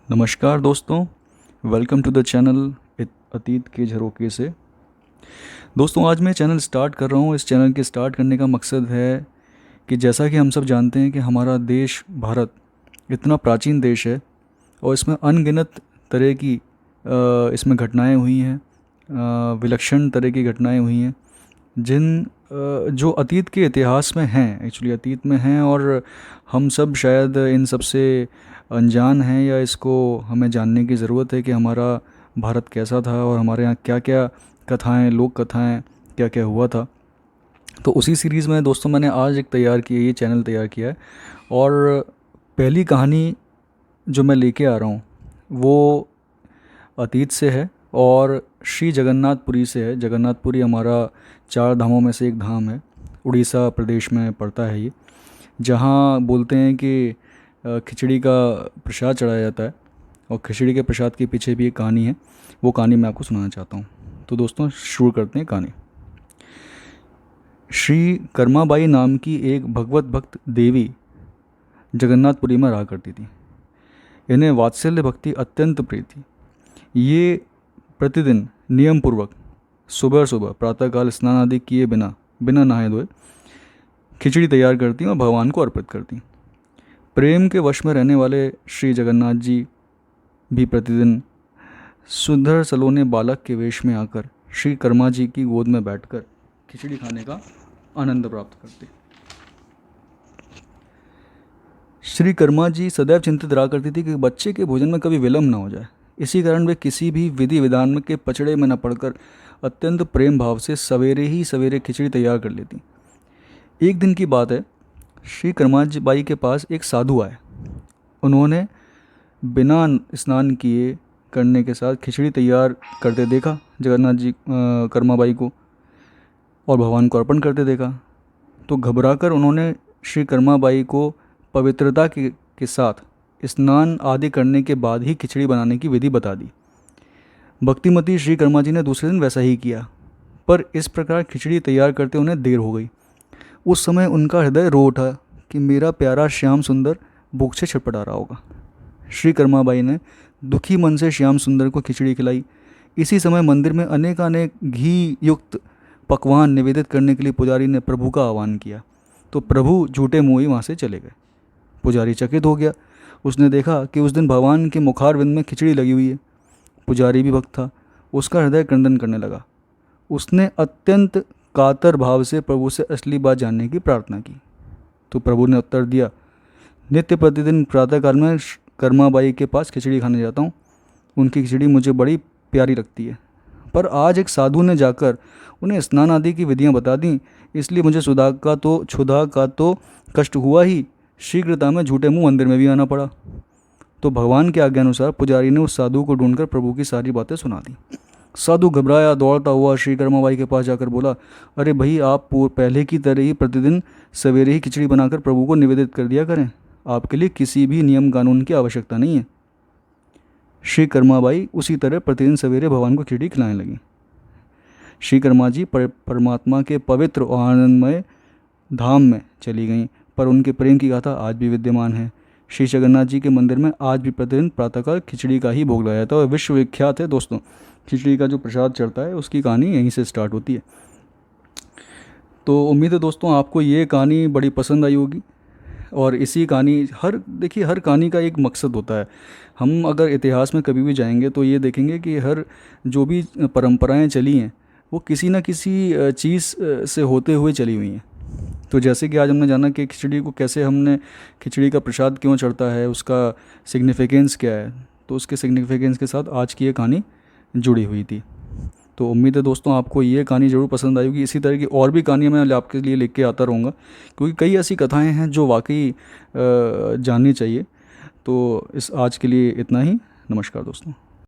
नमस्कार दोस्तों, welcome to the channel अतीत के झरोखे से। दोस्तों, आज मैं चैनल स्टार्ट कर रहा हूँ। इस चैनल के स्टार्ट करने का मकसद है कि जैसा कि हम सब जानते हैं कि हमारा देश भारत इतना प्राचीन देश है और इसमें अनगिनत तरह की इसमें घटनाएं हुई हैं, विलक्षण तरह की घटनाएं हुई हैं जो अतीत के इतिहास में हैं, एक्चुअली अतीत में हैं, और हम सब शायद इन सब से अनजान हैं या इसको हमें जानने की ज़रूरत है कि हमारा भारत कैसा था और हमारे यहाँ क्या क्या कथाएं, लोक कथाएं, क्या क्या हुआ था। तो उसी सीरीज़ में दोस्तों मैंने आज एक तैयार की है, ये चैनल तैयार किया है। और पहली कहानी जो मैं लेके आ रहा हूँ वो अतीत से है और श्री जगन्नाथपुरी से है। जगन्नाथपुरी हमारा 4 धामों में से एक धाम है, उड़ीसा प्रदेश में पड़ता है ये, जहाँ बोलते हैं कि खिचड़ी का प्रसाद चढ़ाया जाता है और खिचड़ी के प्रसाद के पीछे भी एक कहानी है। वो कहानी मैं आपको सुनाना चाहता हूँ। तो दोस्तों शुरू करते हैं कहानी। श्री कर्माबाई नाम की एक भगवत भक्त देवी जगन्नाथपुरी में रहा करती थी। इन्हें वात्सल्य भक्ति अत्यंत प्रिय थी। ये प्रतिदिन नियम पूर्वक सुबह सुबह प्रातःकाल स्नान आदि किए बिना नहाए धोए खिचड़ी तैयार करती और भगवान को अर्पित करती। प्रेम के वश में रहने वाले श्री जगन्नाथ जी भी प्रतिदिन सुंदर सलोने बालक के वेश में आकर श्री कर्मा जी की गोद में बैठकर खिचड़ी खाने का आनंद प्राप्त करते। श्री कर्मा जी सदैव चिंतित रहा करती थी कि बच्चे के भोजन में कभी विलम्ब न हो जाए। इसी कारण वे किसी भी विधि विधान के पचड़े में न पड़कर अत्यंत प्रेम भाव से सवेरे ही सवेरे खिचड़ी तैयार कर लेती। एक दिन की बात है, श्री कर्माजी बाई के पास एक साधु आए। उन्होंने बिना स्नान किए करने के साथ खिचड़ी तैयार करते देखा जगन्नाथ जी कर्माबाई को और भगवान को अर्पण करते देखा। तो घबराकर उन्होंने श्री कर्माबाई को पवित्रता के साथ स्नान आदि करने के बाद ही खिचड़ी बनाने की विधि बता दी। भक्तिमती श्री कर्मा जी ने दूसरे दिन वैसा ही किया, पर इस प्रकार खिचड़ी तैयार करते उन्हें देर हो गई। उस समय उनका हृदय रो उठा कि मेरा प्यारा श्याम सुंदर भूख से छटपटा रहा होगा। श्री कर्माबाई ने दुखी मन से श्याम सुंदर को खिचड़ी खिलाई। इसी समय मंदिर में अनेक घी युक्त पकवान निवेदित करने के लिए पुजारी ने प्रभु का आह्वान किया। तो प्रभु झूठे मुँह ही वहाँ से चले गए। पुजारी चकित हो गया। उसने देखा कि उस दिन भगवान के मुखारविंद में खिचड़ी लगी हुई है। पुजारी भी भक्त था। उसका हृदय क्रंदन करने लगा। उसने अत्यंत कातर भाव से प्रभु से असली बात जानने की प्रार्थना की। तो प्रभु ने उत्तर दिया, नित्य प्रतिदिन प्रातःकाल में कर्माबाई के पास खिचड़ी खाने जाता हूँ। उनकी खिचड़ी मुझे बड़ी प्यारी लगती है, पर आज एक साधु ने जाकर उन्हें स्नान आदि की विधियाँ बता दी, इसलिए मुझे क्षुधा का तो कष्ट हुआ ही, शीघ्रता में झूठे मुँह मंदिर में भी आना पड़ा। तो भगवान के आज्ञा अनुसार पुजारी ने उस साधु को ढूंढकर प्रभु की सारी बातें सुना दी। साधु घबराया, दौड़ता हुआ श्री कर्माबाई के पास जाकर बोला, अरे भाई, आप पहले की तरह ही प्रतिदिन सवेरे ही खिचड़ी बनाकर प्रभु को निवेदित कर दिया करें। आपके लिए किसी भी नियम कानून की आवश्यकता नहीं है। श्री कर्माबाई उसी तरह प्रतिदिन सवेरे भगवान को खिचड़ी खिलाने लगी। श्री कर्मा जी परमात्मा के पवित्र और आनंदमय धाम में चली गईं, पर उनके प्रेम की गाथा आज भी विद्यमान है। श्री जगन्नाथ जी के मंदिर में आज भी प्रतिदिन प्रातःकाल खिचड़ी का ही भोग लगाया जाता है और विश्व विख्यात है दोस्तों। खिचड़ी का जो प्रसाद चढ़ता है उसकी कहानी यहीं से स्टार्ट होती है। तो उम्मीद है दोस्तों आपको ये कहानी बड़ी पसंद आई होगी। और इसी कहानी हर कहानी का एक मकसद होता है। हम अगर इतिहास में कभी भी जाएंगे तो ये देखेंगे कि हर जो भी परंपराएं चली हैं वो किसी न किसी चीज़ से होते हुए चली हुई हैं। तो जैसे कि आज हमने जाना कि खिचड़ी को कैसे हमने खिचड़ी का प्रसाद क्यों चढ़ता है, उसका सिग्निफिकेंस क्या है, तो उसके सिग्निफिकेंस के साथ आज की ये कहानी जुड़ी हुई थी। तो उम्मीद है दोस्तों आपको ये कहानी ज़रूर पसंद आई होगी। इसी तरह की और भी कहानियाँ मैं आपके लिए लेके आता रहूँगा, क्योंकि कई ऐसी कथाएं हैं जो वाकई जाननी चाहिए। तो आज के लिए इतना ही। नमस्कार दोस्तों।